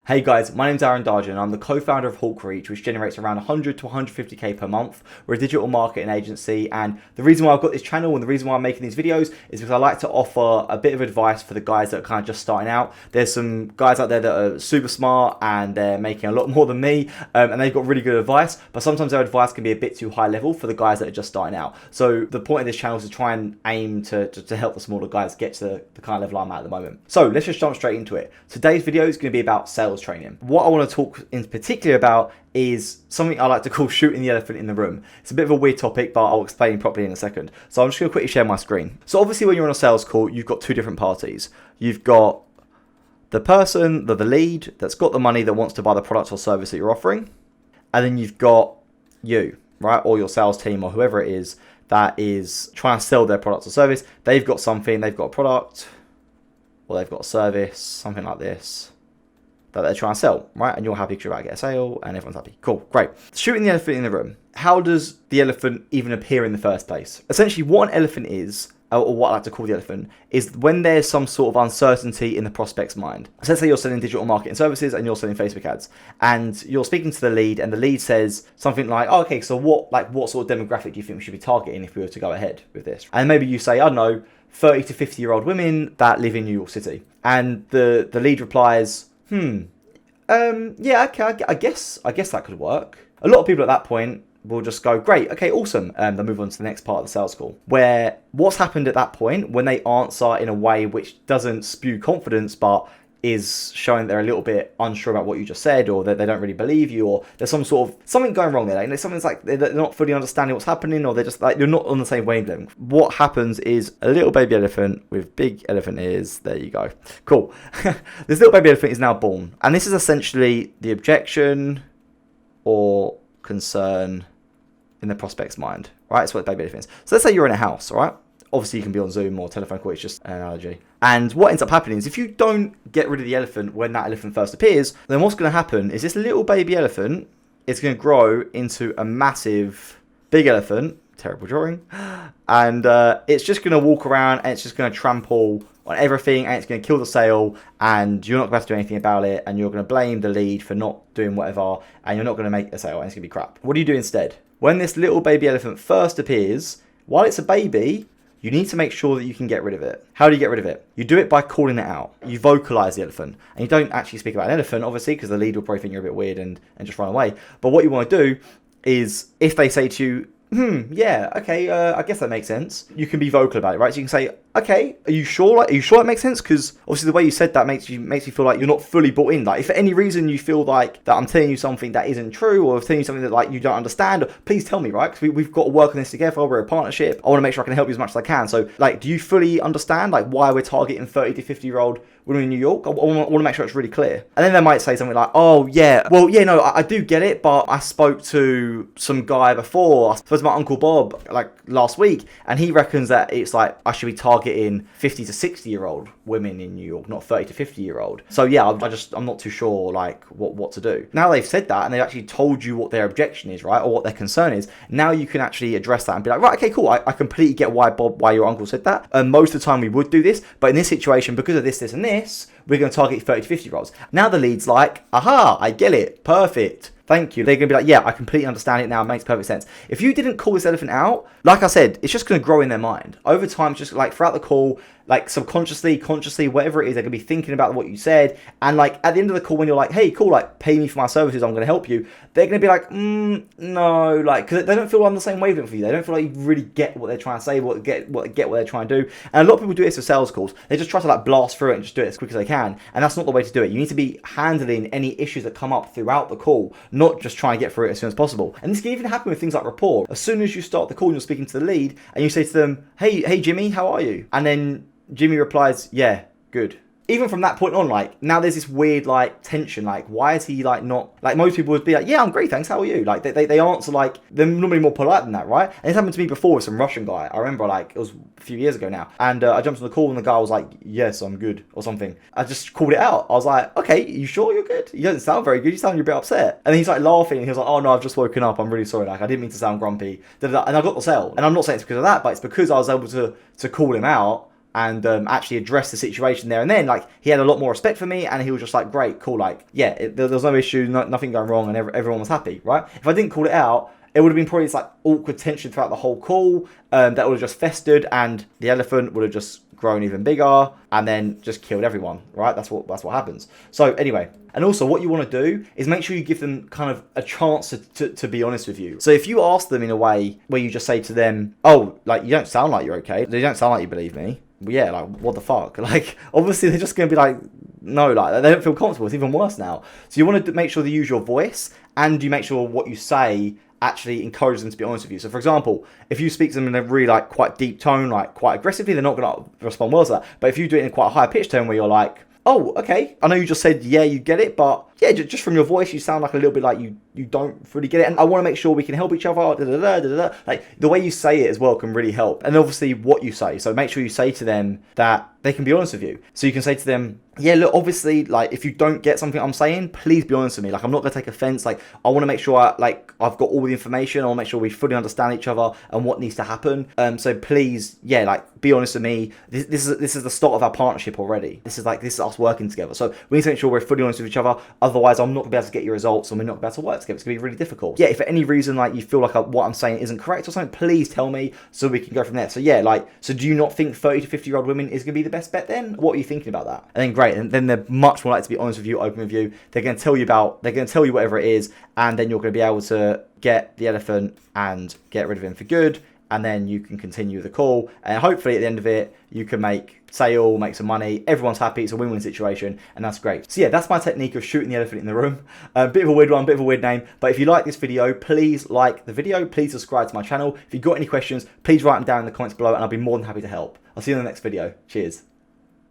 Hey guys, my name's Arin Darcan and I'm the co-founder of Hawk Reach, which generates around 100 to 150k per month. We're a digital marketing agency, and the reason why I've got this channel and the reason why I'm making these videos is because I like to offer a bit of advice for the guys that are kind of just starting out. There's some guys out there that are super smart and they're making a lot more than me, and they've got really good advice, but sometimes their advice can be a bit too high level for the guys that are just starting out. So the point of this channel is to try and aim to help the smaller guys get to the kind of level I'm at the moment. So let's just jump straight into it. Today's video is going to be about sales training. What I want to talk in particular about is something I like to call shooting the elephant in the room. It's a bit of a weird topic, but I'll explain properly in a second. So I'm just going to quickly share my screen. So obviously when you're on a sales call, you've got two different parties. You've got the person, the lead, that's got the money that wants to buy the product or service that you're offering. And then you've got you, right? Or your sales team or whoever it is that is trying to sell their product or service. They've got something, they've got a product, or they've got a service, something like this, that they're trying to sell, right? And you're happy because you're about to get a sale and everyone's happy. Cool, great. Shooting the elephant in the room. How does the elephant even appear in the first place? Essentially, what an elephant is, or what I like to call the elephant, is when there's some sort of uncertainty in the prospect's mind. So let's say you're selling digital marketing services and you're selling Facebook ads, and you're speaking to the lead, and the lead says something like, oh, okay, so what sort of demographic do you think we should be targeting if we were to go ahead with this? And maybe you say, I don't know, 30 to 50-year-old women that live in New York City. And the lead replies, yeah, okay, I guess that could work. A lot of people at that point will just go, great, okay, awesome. They'll move on to the next part of the sales call, where what's happened at that point when they answer in a way which doesn't spew confidence, but is showing they're a little bit unsure about what you just said, or that they don't really believe you, or there's something going wrong there. Like, something's like they're not fully understanding what's happening, or they're just like, you're not on the same wavelength. What happens is a little baby elephant with big elephant ears. There you go. Cool. This little baby elephant is now born, and this is essentially the objection or concern in the prospect's mind, right? That's what the baby elephant is. So let's say you're in a house, all right? Obviously, you can be on Zoom or telephone call. It's just an analogy. And what ends up happening is if you don't get rid of the elephant when that elephant first appears, then what's going to happen is this little baby elephant is going to grow into a massive, big elephant. Terrible drawing. And it's just going to walk around and it's just going to trample on everything, and it's going to kill the sale, and you're not going to have to do anything about it, and you're going to blame the lead for not doing whatever, and you're not going to make the sale, and it's going to be crap. What do you do instead? When this little baby elephant first appears, while it's a baby, you need to make sure that you can get rid of it. How do you get rid of it? You do it by calling it out. You vocalize the elephant. And you don't actually speak about an elephant, obviously, because the lead will probably think you're a bit weird and just run away. But what you want to do is, if they say to you, yeah, okay, I guess that makes sense, you can be vocal about it, right? So you can say, okay, are you sure that makes sense? Because obviously the way you said that makes you feel like you're not fully bought in. Like, if for any reason you feel like that I'm telling you something that isn't true, or telling you something that like you don't understand, please tell me, right? Because we've got to work on this together. We're a partnership. I want to make sure I can help you as much as I can. So, like, do you fully understand like why we're targeting 30 to 50-year-old women in New York? I want to make sure it's really clear. And then they might say something like, oh yeah, well yeah, no, I do get it, but I spoke to some guy before. I spoke to my Uncle Bob like last week, and he reckons that it's like I should be targeting 50 to 60-year-old women in New York, not 30 to 50-year-old. So yeah, I'm not too sure like what to do. Now they've said that and they've actually told you what their objection is, right, or what their concern is. Now you can actually address that and be like, right, okay, cool, I completely get why your uncle said that. And most of the time we would do this, but in this situation, because of this and this, we're going to target 30 to 50-year-olds. Now the lead's like, aha, I get it, perfect. Thank you. They're going to be like, yeah, I completely understand it now. It makes perfect sense. If you didn't call this elephant out, like I said, it's just going to grow in their mind. Over time, just like throughout the call, like subconsciously, consciously, whatever it is, they're going to be thinking about what you said. And like at the end of the call, when you're like, hey, cool, like pay me for my services, I'm going to help you. They're going to be like, no, like, because they don't feel on the same wavelength for you. They don't feel like you really get what they're trying to say, get what they're trying to do. And a lot of people do this with sales calls. They just try to like blast through it and just do it as quick as they can. And that's not the way to do it. You need to be handling any issues that come up throughout the call, not just trying to get through it as soon as possible. And this can even happen with things like rapport. As soon as you start the call and you're speaking to the lead and you say to them, hey Jimmy, how are you? And then Jimmy replies, yeah, good. Even from that point on, like, now there's this weird, like, tension. Like, why is he, like, not... Like, most people would be like, yeah, I'm great, thanks, how are you? Like, they answer, like, they're normally more polite than that, right? And it's happened to me before with some Russian guy. I remember, like, it was a few years ago now. And I jumped on the call and the guy was like, yes, I'm good, or something. I just called it out. I was like, okay, you sure you're good? You don't sound very good. You sound a bit upset. And then he's, like, laughing. And he was like, oh, no, I've just woken up. I'm really sorry. Like, I didn't mean to sound grumpy. And I got the sale. And I'm not saying it's because of that, but it's because I was able to call him out and actually address the situation there and then. Like, he had a lot more respect for me, and he was just like, great, cool, like, yeah, there was no issue, nothing going wrong, and everyone was happy, right? If I didn't call it out, it would have been probably this like awkward tension throughout the whole call, that would have just festered, and the elephant would have just grown even bigger and then just killed everyone, right? That's what happens. So anyway, and also what you want to do is make sure you give them kind of a chance to be honest with you. So if you ask them in a way where you just say to them, oh, like, you don't sound like you're okay, they don't sound like you believe me, well, yeah, like, what the fuck? Like, obviously they're just going to be like, no, like, they don't feel comfortable. It's even worse now. So you want to make sure they use your voice, and you make sure what you say actually encourages them to be honest with you. So for example, if you speak to them in a really like quite deep tone, like quite aggressively, they're not going to respond well to that. But if you do it in quite a high pitched tone where you're like, oh, okay, I know you just said, yeah, you get it, but yeah, just from your voice, you sound like a little bit like you don't really get it. And I want to make sure we can help each other. Like, the way you say it as well can really help. And obviously what you say. So make sure you say to them that they can be honest with you. So you can say to them, yeah, look, obviously, like, if you don't get something I'm saying, please be honest with me. Like, I'm not going to take offense. Like, I want to make sure I've got all the information. I want to make sure we fully understand each other and what needs to happen. So please, yeah, like, be honest with me. This is the start of our partnership already. This is us working together. So we need to make sure we're fully honest with each other. Otherwise, I'm not going to be able to get your results, and we're not going to be able to work together. It's going to be really difficult. Yeah, if for any reason, like, you feel like what I'm saying isn't correct or something, please tell me so we can go from there. So yeah, like, so do you not think 30 to 50-year-old women is going to be the best bet then? What are you thinking about that? And then great, and then they're much more likely to be honest with you, open with you. They're going to tell you whatever it is, and then you're going to be able to get the elephant and get rid of him for good, and then you can continue the call, and hopefully at the end of it, you can make sale, make some money, everyone's happy, it's a win-win situation, and that's great. So yeah, that's my technique of shooting the elephant in the room. A bit of a weird one, bit of a weird name, but if you like this video, please like the video, please subscribe to my channel. If you've got any questions, please write them down in the comments below, and I'll be more than happy to help. I'll see you in the next video. Cheers.